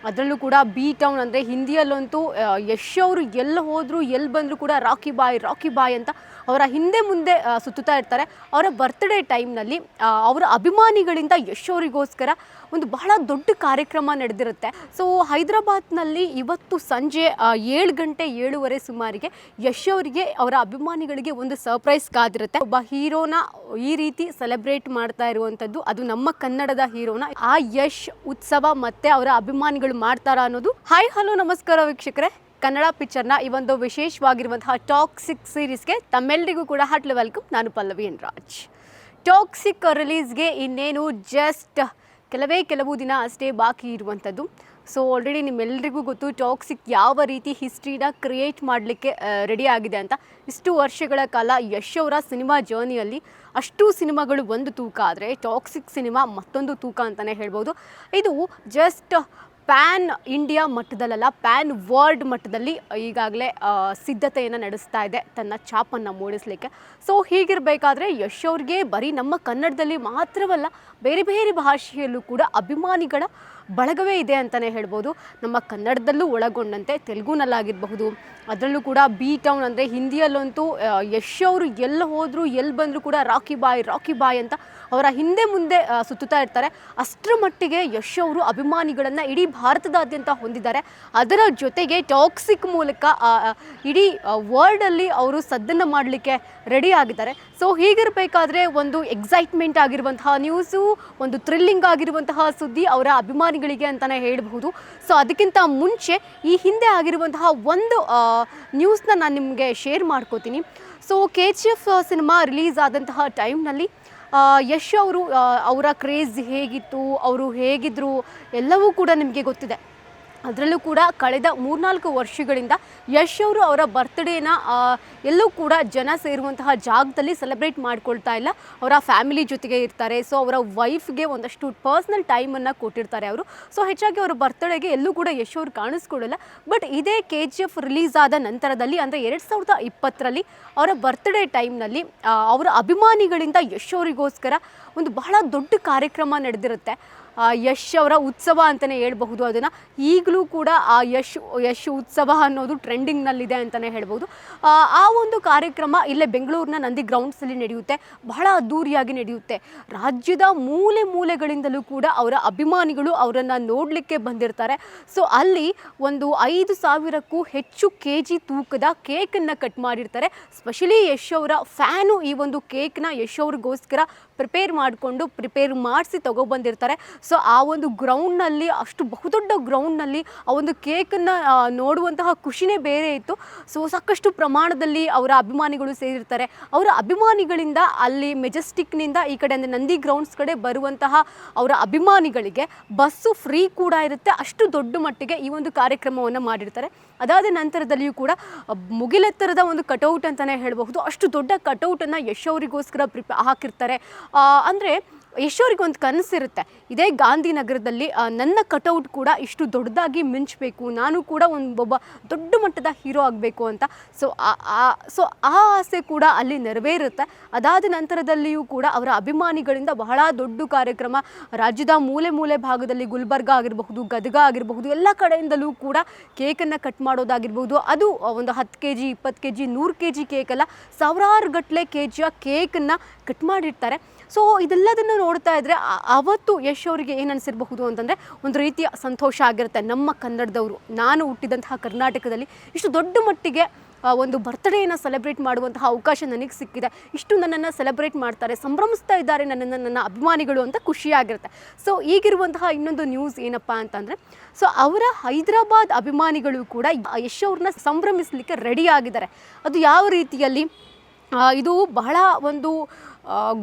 ಅದರಲ್ಲೂ ಕೂಡ B town ಅಂದರೆ ಹಿಂದಿಯಲ್ಲಂತೂ ಯಶ್ ಅವರು ಎಲ್ಲಿ ಹೋದರೂ ಎಲ್ಲಿ ಬಂದರೂ ಕೂಡ ರಾಕಿ ಬಾಯ್ ಅಂತ ಅವರ ಹಿಂದೆ ಮುಂದೆ ಸುತ್ತುತ್ತಾ ಇರ್ತಾರೆ. ಅವರ ಬರ್ತ್ಡೇ ಟೈಮ್ನಲ್ಲಿ ಅವರ ಅಭಿಮಾನಿಗಳಿಂದ ಯಶ್ ಅವರಿಗೋಸ್ಕರ ಒಂದು ಬಹಳ ದೊಡ್ಡ ಕಾರ್ಯಕ್ರಮ ನಡೆದಿರುತ್ತೆ. ಸೊ ಹೈದರಾಬಾದ್ನಲ್ಲಿ ಇವತ್ತು ಸಂಜೆ 7 ಗಂಟೆ 7:15 ಸುಮಾರಿಗೆ ಯಶ್ ಅವರಿಗೆ ಅವರ ಅಭಿಮಾನಿಗಳಿಗೆ ಒಂದು ಸರ್ಪ್ರೈಸ್ ಕಾದಿರುತ್ತೆ. ಒಬ್ಬ ಹೀರೋನ ಈ ರೀತಿ ಸೆಲೆಬ್ರೇಟ್ ಮಾಡ್ತಾ ಇರುವಂಥದ್ದು ಅದು ನಮ್ಮ ಕನ್ನಡದ ಹೀರೋನ. ಆ ಯಶ್ ಉತ್ಸವ ಮತ್ತೆ ಅವರ ಅಭಿಮಾನಿಗಳು ಮಾಡ್ತಾರಾ ಅನ್ನೋದು. ಹಾಯ್ ಹಲೋ ನಮಸ್ಕಾರ ವೀಕ್ಷಕರೇ, ಕನ್ನಡ ಪಿಕ್ಚರ್ನ ಈ ಒಂದು ವಿಶೇಷವಾಗಿರುವಂತಹ ಟಾಕ್ಸಿಕ್ ಸೀರೀಸ್ಗೆ ತಮ್ಮೆಲ್ಲರಿಗೂ ಕೂಡ ಹಾರ್ಟ್ಲಿ ವೆಲ್ಕಮ್. ನಾನು ಪಲ್ಲವಿ ಎನ್ ರಾಜ್. ಟಾಕ್ಸಿಕ್ ರಿಲೀಸ್ಗೆ ಇನ್ನೇನು ಜಸ್ಟ್ ಕೆಲವು ದಿನ ಅಷ್ಟೇ ಬಾಕಿ ಇರುವಂಥದ್ದು. ಸೊ ಆಲ್ರೆಡಿ ನಿಮ್ಮೆಲ್ಲರಿಗೂ ಗೊತ್ತು ಟಾಕ್ಸಿಕ್ ಯಾವ ರೀತಿ ಹಿಸ್ಟ್ರಿನ ಕ್ರಿಯೇಟ್ ಮಾಡಲಿಕ್ಕೆ ರೆಡಿ ಆಗಿದೆ ಅಂತ. ಇಷ್ಟು ವರ್ಷಗಳ ಕಾಲ ಯಶ್ ಅವರ ಸಿನಿಮಾ ಜರ್ನಿಯಲ್ಲಿ ಅಷ್ಟು ಸಿನಿಮಾಗಳು ಒಂದು ತೂಕ ಆದರೆ ಟಾಕ್ಸಿಕ್ ಸಿನಿಮಾ ಮತ್ತೊಂದು ತೂಕ ಅಂತಲೇ ಹೇಳ್ಬೋದು. ಇದು ಜಸ್ಟ್ ಪ್ಯಾನ್ ಇಂಡಿಯಾ ಮಟ್ಟದಲ್ಲ, ಪ್ಯಾನ್ ವರ್ಲ್ಡ್ ಮಟ್ಟದಲ್ಲಿ ಈಗಾಗಲೇ ಸಿದ್ಧತೆಯನ್ನು ನಡೆಸ್ತಾ ಇದೆ ತನ್ನ ಛಾಪನ್ನು ಮೂಡಿಸಲಿಕ್ಕೆ. ಸೊ ಹೀಗಿರಬೇಕಾದ್ರೆ ಯಶ್ ಅವ್ರಿಗೆ ಬರೀ ನಮ್ಮ ಕನ್ನಡದಲ್ಲಿ ಮಾತ್ರವಲ್ಲ, ಬೇರೆ ಬೇರೆ ಭಾಷೆಯಲ್ಲೂ ಕೂಡ ಅಭಿಮಾನಿಗಳ ಬಳಗವೇ ಇದೆ ಅಂತಲೇ ಹೇಳ್ಬೋದು. ನಮ್ಮ ಕನ್ನಡದಲ್ಲೂ ಒಳಗೊಂಡಂತೆ ತೆಲುಗುನಲ್ಲಾಗಿರಬಹುದು, ಅದರಲ್ಲೂ ಕೂಡ ಬಿ ಟೌನ್ ಅಂದರೆ ಹಿಂದಿಯಲ್ಲಂತೂ ಯಶ್ ಅವರು ಎಲ್ಲಿ ಹೋದರೂ ಎಲ್ಲಿ ಬಂದರೂ ಕೂಡ ರಾಕಿ ಬಾಯ್ ಅಂತ ಅವರ ಹಿಂದೆ ಮುಂದೆ ಸುತ್ತುತ್ತಾ ಇರ್ತಾರೆ. ಅಷ್ಟರ ಮಟ್ಟಿಗೆ ಯಶ್ ಅವರು ಅಭಿಮಾನಿಗಳನ್ನು ಇಡೀ ಭಾರತದಾದ್ಯಂತ ಹೊಂದಿದ್ದಾರೆ. ಅದರ ಜೊತೆಗೆ ಟಾಕ್ಸಿಕ್ ಮೂಲಕ ಇಡೀ ವರ್ಲ್ಡಲ್ಲಿ ಅವರು ಸದ್ದನ್ನು ಮಾಡಲಿಕ್ಕೆ ರೆಡಿ ಆಗಿದ್ದಾರೆ. ಸೊ ಹೀಗಿರಬೇಕಾದ್ರೆ ಒಂದು ಎಕ್ಸೈಟ್ಮೆಂಟ್ ಆಗಿರುವಂತಹ ನ್ಯೂಸು, ಒಂದು ಥ್ರಿಲ್ಲಿಂಗ್ ಆಗಿರುವಂತಹ ಸುದ್ದಿ ಅವರ ಅಭಿಮಾನಿಗಳಿಗೆ ಅಂತಲೇ ಹೇಳಬಹುದು. ಸೊ ಅದಕ್ಕಿಂತ ಮುಂಚೆ ಈ ಹಿಂದೆ ಆಗಿರುವಂತಹ ಒಂದು ನ್ಯೂಸ್ನ ನಾನು ನಿಮಗೆ ಶೇರ್ ಮಾಡ್ಕೋತೀನಿ. ಸೊ KGF ಸಿನಿಮಾ ರಿಲೀಸ್ ಆದಂತಹ ಟೈಮ್ನಲ್ಲಿ ಯಶ್ ಅವರು ಅವರ ಕ್ರೇಜ್ ಹೇಗಿತ್ತು, ಅವರು ಹೇಗಿದ್ದರು ಎಲ್ಲವೂ ಕೂಡ ನಿಮಗೆ ಗೊತ್ತಿದೆ. ಅದರಲ್ಲೂ ಕೂಡ ಕಳೆದ 3-4 ವರ್ಷಗಳಿಂದ ಯಶ್ ಅವರು ಅವರ ಬರ್ತ್ಡೇನ ಎಲ್ಲೂ ಕೂಡ ಜನ ಸೇರುವಂತಹ ಜಾಗದಲ್ಲಿ ಸೆಲೆಬ್ರೇಟ್ ಮಾಡ್ಕೊಳ್ತಾ ಇಲ್ಲ. ಅವರ ಫ್ಯಾಮಿಲಿ ಜೊತೆಗೆ ಇರ್ತಾರೆ. ಸೊ ಅವರ ವೈಫ್ಗೆ ಒಂದಷ್ಟು ಪರ್ಸ್ನಲ್ ಟೈಮನ್ನು ಕೊಟ್ಟಿರ್ತಾರೆ ಅವರು. ಸೊ ಹೆಚ್ಚಾಗಿ ಅವರ ಬರ್ತ್ಡೇಗೆ ಎಲ್ಲೂ ಕೂಡ ಯಶ್ ಅವರು ಕಾಣಿಸ್ಕೊಳ್ಳಲ್ಲ. ಬಟ್ ಇದೇ KGF ರಿಲೀಸ್ ಆದ ನಂತರದಲ್ಲಿ ಅಂದರೆ 2020ರಲ್ಲಿ ಅವರ ಬರ್ತ್ಡೇ ಟೈಮ್ನಲ್ಲಿ ಅವರ ಅಭಿಮಾನಿಗಳಿಂದ ಯಶ್ ಅವರಿಗೋಸ್ಕರ ಒಂದು ಬಹಳ ದೊಡ್ಡ ಕಾರ್ಯಕ್ರಮ ನಡೆದಿರುತ್ತೆ. ಯಶ್ ಅವರ ಉತ್ಸವ ಅಂತಲೇ ಹೇಳ್ಬಹುದು. ಅದನ್ನು ಈಗಲೂ ಕೂಡ ಆ ಯಶ್ ಉತ್ಸವ ಅನ್ನೋದು ಟ್ರೆಂಡಿಂಗ್ನಲ್ಲಿದೆ ಅಂತಲೇ ಹೇಳ್ಬೋದು. ಆ ಒಂದು ಕಾರ್ಯಕ್ರಮ ಇಲ್ಲೇ ಬೆಂಗಳೂರಿನ ನಂದಿ ಗ್ರೌಂಡ್ಸಲ್ಲಿ ನಡೆಯುತ್ತೆ. ಬಹಳ ಅದ್ಧೂರಿಯಾಗಿ ನಡೆಯುತ್ತೆ. ರಾಜ್ಯದ ಮೂಲೆ ಮೂಲೆಗಳಿಂದಲೂ ಕೂಡ ಅವರ ಅಭಿಮಾನಿಗಳು ಅವರನ್ನು ನೋಡಲಿಕ್ಕೆ ಬಂದಿರ್ತಾರೆ. ಸೊ ಅಲ್ಲಿ ಒಂದು 5,000ಕ್ಕೂ ಹೆಚ್ಚು kg ತೂಕದ ಕೇಕನ್ನು ಕಟ್ ಮಾಡಿರ್ತಾರೆ. ಸ್ಪೆಷಲಿ ಯಶ್ ಅವರ ಫ್ಯಾನು ಈ ಒಂದು ಕೇಕ್ನ ಯಶ್ ಅವ್ರಿಗೋಸ್ಕರ ಪ್ರಿಪೇರ್ ಮಾಡಿಸಿ ತೊಗೊಬಂದಿರ್ತಾರೆ. ಸೊ ಆ ಒಂದು ಗ್ರೌಂಡ್ನಲ್ಲಿ, ಅಷ್ಟು ಬಹುದೊಡ್ಡ ಗ್ರೌಂಡ್ನಲ್ಲಿ ಆ ಒಂದು ಕೇಕನ್ನು ನೋಡುವಂತಹ ಖುಷಿನೇ ಬೇರೆ ಇತ್ತು. ಸೊ ಸಾಕಷ್ಟು ಪ್ರಮಾಣದಲ್ಲಿ ಅವರ ಅಭಿಮಾನಿಗಳು ಸೇರಿರ್ತಾರೆ. ಅವರ ಅಭಿಮಾನಿಗಳಿಂದ ಅಲ್ಲಿ ಮೆಜೆಸ್ಟಿಕ್ನಿಂದ ಈ ಕಡೆ ಅಂದರೆ ನಂದಿ ಗ್ರೌಂಡ್ಸ್ ಕಡೆ ಬರುವಂತಹ ಅವರ ಅಭಿಮಾನಿಗಳಿಗೆ ಬಸ್ಸು ಫ್ರೀ ಕೂಡ ಇರುತ್ತೆ. ಅಷ್ಟು ದೊಡ್ಡ ಮಟ್ಟಿಗೆ ಈ ಒಂದು ಕಾರ್ಯಕ್ರಮವನ್ನು ಮಾಡಿರ್ತಾರೆ. ಅದಾದ ನಂತರದಲ್ಲಿಯೂ ಕೂಡ ಮುಗಿಲೆತ್ತರದ ಒಂದು ಕಟೌಟ್ ಅಂತಲೇ ಹೇಳಬಹುದು. ಅಷ್ಟು ದೊಡ್ಡ ಕಟೌಟನ್ನು ಯಶ್ ಅವರಿಗೋಸ್ಕರ ಹಾಕಿರ್ತಾರೆ. ಅಂದರೆ ಯಶ್ ಅವ್ರಿಗೆ ಒಂದು ಕನಸಿರುತ್ತೆ, ಇದೇ ಗಾಂಧಿನಗರದಲ್ಲಿ ನನ್ನ ಕಟೌಟ್ ಕೂಡ ಇಷ್ಟು ದೊಡ್ಡದಾಗಿ ಮಿಂಚಬೇಕು, ನಾನು ಕೂಡ ಒಬ್ಬ ದೊಡ್ಡ ಮಟ್ಟದ ಹೀರೋ ಆಗಬೇಕು ಅಂತ. ಸೊ ಆ ಆಸೆ ಕೂಡ ಅಲ್ಲಿ ನೆರವೇರುತ್ತೆ. ಅದಾದ ನಂತರದಲ್ಲಿಯೂ ಕೂಡ ಅವರ ಅಭಿಮಾನಿಗಳಿಂದ ಬಹಳ ದೊಡ್ಡ ಕಾರ್ಯಕ್ರಮ ರಾಜ್ಯದ ಮೂಲೆ ಭಾಗದಲ್ಲಿ ಗುಲ್ಬರ್ಗ ಆಗಿರಬಹುದು, ಗದಗ ಆಗಿರಬಹುದು, ಎಲ್ಲ ಕಡೆಯಿಂದಲೂ ಕೂಡ ಕೇಕನ್ನು ಕಟ್ ಮಾಡೋದಾಗಿರ್ಬೋದು. ಅದು ಒಂದು 10 kg 20 kg 100 kg ಕೇಕಲ್ಲ, ಸಾವಿರಾರು ಗಟ್ಟಲೆ KGಯ ಕೇಕನ್ನು ಕಟ್ ಮಾಡಿರ್ತಾರೆ. ಸೊ ಇದೆಲ್ಲದನ್ನು ನೋಡ್ತಾ ಇದ್ದರೆ ಅವತ್ತು ಯಶ್ ಅವರಿಗೆ ಏನು ಅನಿಸಿರಬಹುದು ಅಂತಂದರೆ ಒಂದು ರೀತಿಯ ಸಂತೋಷ ಆಗಿರುತ್ತೆ. ನಮ್ಮ ಕನ್ನಡದವರು, ನಾನು ಹುಟ್ಟಿದಂತಹ ಕರ್ನಾಟಕದಲ್ಲಿ ಇಷ್ಟು ದೊಡ್ಡ ಮಟ್ಟಿಗೆ ಒಂದು ಬರ್ತ್ಡೇಯನ್ನು ಸೆಲೆಬ್ರೇಟ್ ಮಾಡುವಂತಹ ಅವಕಾಶ ನನಗೆ ಸಿಕ್ಕಿದೆ, ಇಷ್ಟು ನನ್ನನ್ನು ಸೆಲೆಬ್ರೇಟ್ ಮಾಡ್ತಾರೆ, ಸಂಭ್ರಮಿಸ್ತಾ ಇದ್ದಾರೆ ನನ್ನ ಅಭಿಮಾನಿಗಳು ಅಂತ ಖುಷಿಯಾಗಿರುತ್ತೆ. ಸೊ ಈಗಿರುವಂತಹ ಇನ್ನೊಂದು ನ್ಯೂಸ್ ಏನಪ್ಪ ಅಂತಂದರೆ, ಸೊ ಅವರ ಹೈದರಾಬಾದ್ ಅಭಿಮಾನಿಗಳು ಕೂಡ ಯಶ್ ಅವ್ರನ್ನ ಸಂಭ್ರಮಿಸಲಿಕ್ಕೆ ರೆಡಿ ಆಗಿದ್ದಾರೆ. ಅದು ಯಾವ ರೀತಿಯಲ್ಲಿ, ಇದು ಬಹಳ ಒಂದು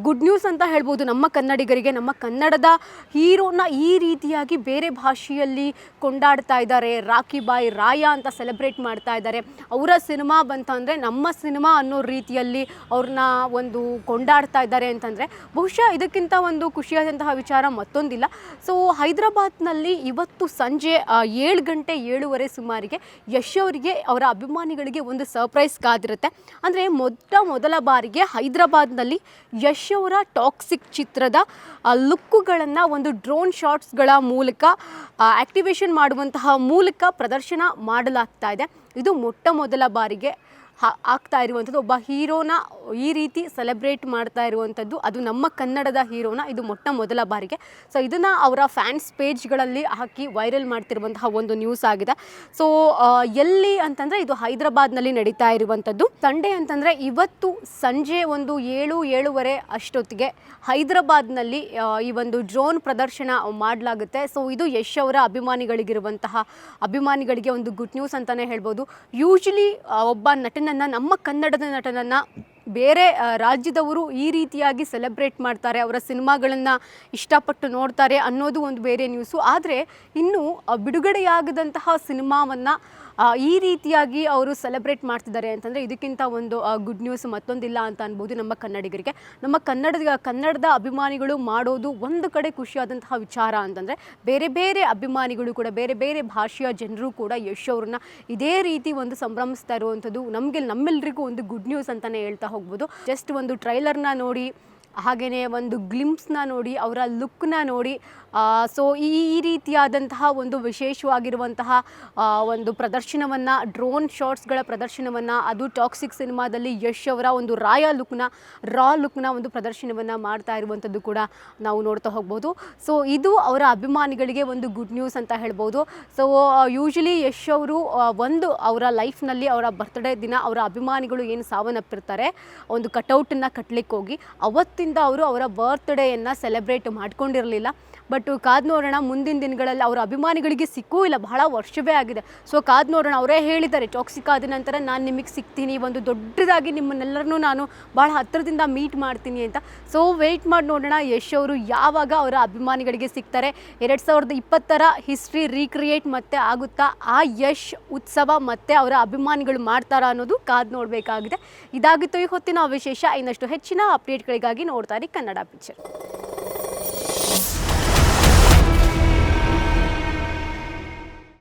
ಗುಡ್ ನ್ಯೂಸ್ ಅಂತ ಹೇಳ್ಬೋದು ನಮ್ಮ ಕನ್ನಡಿಗರಿಗೆ. ನಮ್ಮ ಕನ್ನಡದ ಹೀರೋನ ಈ ರೀತಿಯಾಗಿ ಬೇರೆ ಭಾಷೆಯಲ್ಲಿ ಕೊಂಡಾಡ್ತಾ ಇದ್ದಾರೆ, ರಾಕಿ ಬಾಯ್ ರಾಯ ಅಂತ ಸೆಲೆಬ್ರೇಟ್ ಮಾಡ್ತಾ ಇದ್ದಾರೆ. ಅವರ ಸಿನಿಮಾ ಬಂತಂದರೆ ನಮ್ಮ ಸಿನಿಮಾ ಅನ್ನೋ ರೀತಿಯಲ್ಲಿ ಅವ್ರನ್ನ ಒಂದು ಕೊಂಡಾಡ್ತಾ ಇದ್ದಾರೆ ಅಂತಂದರೆ ಬಹುಶಃ ಇದಕ್ಕಿಂತ ಒಂದು ಖುಷಿಯಾದಂತಹ ವಿಚಾರ ಮತ್ತೊಂದಿಲ್ಲ. ಸೊ ಹೈದರಾಬಾದ್ನಲ್ಲಿ ಇವತ್ತು ಸಂಜೆ 7 ಗಂಟೆ 7:15 ಸುಮಾರಿಗೆ ಯಶ್ ಅವರಿಗೆ ಅವರ ಅಭಿಮಾನಿಗಳಿಗೆ ಒಂದು ಸರ್ಪ್ರೈಸ್ ಕಾದಿರುತ್ತೆ. ಅಂದರೆ ಮೊದಲ ಬಾರಿಗೆ ಹೈದರಾಬಾದ್ನಲ್ಲಿ ಯಶ್ ಅವರ ಟಾಕ್ಸಿಕ್ ಚಿತ್ರದ ಲುಕ್ಕುಗಳನ್ನು ಒಂದು ಡ್ರೋನ್ ಶಾಟ್ಸ್ಗಳ ಮೂಲಕ ಆಕ್ಟಿವೇಶನ್ ಮಾಡುವಂತಹ ಮೂಲಕ ಪ್ರದರ್ಶನ ಮಾಡಲಾಗ್ತಾ ಇದೆ. ಇದು ಮೊಟ್ಟ ಮೊದಲ ಬಾರಿಗೆ ಆಗ್ತಾ ಇರುವಂಥದ್ದು. ಒಬ್ಬ ಹೀರೋನ ಈ ರೀತಿ ಸೆಲೆಬ್ರೇಟ್ ಮಾಡ್ತಾ ಇರುವಂಥದ್ದು, ಅದು ನಮ್ಮ ಕನ್ನಡದ ಹೀರೋನ ಇದು ಮೊಟ್ಟ ಮೊದಲ ಬಾರಿಗೆ. ಸೊ ಇದನ್ನು ಅವರ ಫ್ಯಾನ್ಸ್ ಪೇಜ್ಗಳಲ್ಲಿ ಹಾಕಿ ವೈರಲ್ ಮಾಡ್ತಿರುವಂತಹ ಒಂದು ನ್ಯೂಸ್ ಆಗಿದೆ. ಸೊ ಎಲ್ಲಿ ಅಂತಂದರೆ ಇದು ಹೈದರಾಬಾದ್ನಲ್ಲಿ ನಡೀತಾ ಇರುವಂಥದ್ದು. ಸಂಡೇ ಅಂತಂದರೆ ಇವತ್ತು ಸಂಜೆ ಒಂದು 7-7:30 ಅಷ್ಟೊತ್ತಿಗೆ ಹೈದರಾಬಾದ್ನಲ್ಲಿ ಈ ಒಂದು ಡ್ರೋನ್ ಪ್ರದರ್ಶನ ಮಾಡಲಾಗುತ್ತೆ. ಸೊ ಇದು ಯಶ್ ಅವರ ಅಭಿಮಾನಿಗಳಿಗೆ ಒಂದು ಗುಡ್ ನ್ಯೂಸ್ ಅಂತಲೇ ಹೇಳ್ಬೋದು. ಯೂಶ್ವಲಿ ಒಬ್ಬ ನಮ್ಮ ಕನ್ನಡದ ನಟನನ್ನು ಬೇರೆ ರಾಜ್ಯದವರು ಈ ರೀತಿಯಾಗಿ ಸೆಲೆಬ್ರೇಟ್ ಮಾಡ್ತಾರೆ, ಅವರ ಸಿನಿಮಾಗಳನ್ನು ಇಷ್ಟಪಟ್ಟು ನೋಡ್ತಾರೆ ಅನ್ನೋದು ಒಂದು ಬೇರೆ ನ್ಯೂಸು. ಆದರೆ ಇನ್ನು ಬಿಡುಗಡೆಯಾಗದಂತಹ ಸಿನಿಮಾವನ್ನು ಈ ರೀತಿಯಾಗಿ ಅವರು ಸೆಲೆಬ್ರೇಟ್ ಮಾಡ್ತಿದ್ದಾರೆ ಅಂತಂದರೆ ಇದಕ್ಕಿಂತ ಒಂದು ಗುಡ್ ನ್ಯೂಸ್ ಮತ್ತೊಂದಿಲ್ಲ ಅಂತ ಅನ್ಬೋದು ನಮ್ಮ ಕನ್ನಡಿಗರಿಗೆ. ನಮ್ಮ ಕನ್ನಡದ ಅಭಿಮಾನಿಗಳು ಮಾಡೋದು ಒಂದು ಕಡೆ ಖುಷಿಯಾದಂತಹ ವಿಚಾರ ಅಂತಂದರೆ ಬೇರೆ ಬೇರೆ ಅಭಿಮಾನಿಗಳು ಕೂಡ ಬೇರೆ ಬೇರೆ ಭಾಷೆಯ ಜನರು ಕೂಡ ಯಶ್ ಅವ್ರನ್ನ ಇದೇ ರೀತಿ ಒಂದು ಸಂಭ್ರಮಿಸ್ತಾ ಇರುವಂಥದ್ದು ನಮ್ಮೆಲ್ಲರಿಗೂ ಒಂದು ಗುಡ್ ನ್ಯೂಸ್ ಅಂತಲೇ ಹೇಳ್ತಾ ಹೋಗ್ಬೋದು. ಜಸ್ಟ್ ಒಂದು ಟ್ರೈಲರ್ನ ನೋಡಿ, ಹಾಗೆಯೇ ಒಂದು ಗ್ಲಿಂಪ್ಸ್ನ ನೋಡಿ, ಅವರ ಲುಕ್ನ ನೋಡಿ, ಸೊ ಈ ರೀತಿಯಾದಂತಹ ಒಂದು ವಿಶೇಷವಾಗಿರುವಂತಹ ಒಂದು ಪ್ರದರ್ಶನವನ್ನು, ಡ್ರೋನ್ ಶಾಟ್ಸ್ಗಳ ಪ್ರದರ್ಶನವನ್ನು, ಅದು ಟಾಕ್ಸಿಕ್ ಸಿನಿಮಾದಲ್ಲಿ ಯಶ್ ಅವರ ಒಂದು ರಾ ಲುಕ್ನ ಒಂದು ಪ್ರದರ್ಶನವನ್ನು ಮಾಡ್ತಾ ಇರುವಂಥದ್ದು ಕೂಡ ನಾವು ನೋಡ್ತಾ ಹೋಗ್ಬೋದು. ಸೊ ಇದು ಅವರ ಅಭಿಮಾನಿಗಳಿಗೆ ಒಂದು ಗುಡ್ ನ್ಯೂಸ್ ಅಂತ ಹೇಳ್ಬೋದು. ಸೊ ಯೂಶ್ವಲಿ ಯಶ್ ಅವರು ಅವರ ಲೈಫ್ನಲ್ಲಿ ಅವರ ಬರ್ತ್ಡೇ ದಿನ ಅವರ ಅಭಿಮಾನಿಗಳು ಏನು ಸಾವನ್ನಪ್ಪಿರ್ತಾರೆ, ಒಂದು ಕಟೌಟನ್ನು ಕಟ್ಟಲಿಕ್ಕೆ ಹೋಗಿ ಅವತ್ತಿಂದ ಅವರು ಅವರ ಬರ್ತ್ಡೇಯನ್ನು ಸೆಲೆಬ್ರೇಟ್ ಮಾಡ್ಕೊಂಡಿರಲಿಲ್ಲ. ಬಟ್ ಕಾದು ನೋಡೋಣ, ಮುಂದಿನ ದಿನಗಳಲ್ಲಿ ಅವರ ಅಭಿಮಾನಿಗಳಿಗೆ ಸಿಕ್ಕೂ ಇಲ್ಲ, ಬಹಳ ವರ್ಷವೇ ಆಗಿದೆ. ಸೊ ಕಾದು ನೋಡೋಣ. ಅವರೇ ಹೇಳಿದ್ದಾರೆ ಟಾಕ್ಸಿಕ್ ಆದ ನಂತರ ನಾನು ನಿಮಗೆ ಸಿಗ್ತೀನಿ, ಒಂದು ದೊಡ್ಡದಾಗಿ ನಿಮ್ಮನ್ನೆಲ್ಲರನ್ನೂ ನಾನು ಭಾಳ ಹತ್ತಿರದಿಂದ ಮೀಟ್ ಮಾಡ್ತೀನಿ ಅಂತ. ಸೊ ವೆಯ್ಟ್ ಮಾಡಿ ನೋಡೋಣ ಯಶ್ ಅವರು ಯಾವಾಗ ಅವರ ಅಭಿಮಾನಿಗಳಿಗೆ ಸಿಗ್ತಾರೆ. 2020 ಹಿಸ್ಟ್ರಿ ರೀಕ್ರಿಯೇಟ್ ಮತ್ತೆ ಆಗುತ್ತಾ, ಆ ಯಶ್ ಉತ್ಸವ ಮತ್ತೆ ಅವರ ಅಭಿಮಾನಿಗಳು ಮಾಡ್ತಾರಾ ಅನ್ನೋದು ಕಾದು ನೋಡಬೇಕಾಗಿದೆ. ಇದಾಗಿತ್ತು ಈ ಹೊತ್ತಿನ ವಿಶೇಷ. ಇನ್ನಷ್ಟು ಹೆಚ್ಚಿನ ಅಪ್ಡೇಟ್ಗಳಿಗಾಗಿ ನೋಡ್ತಾ ಇರಿ ಕನ್ನಡ ಪಿಕ್ಚರ್.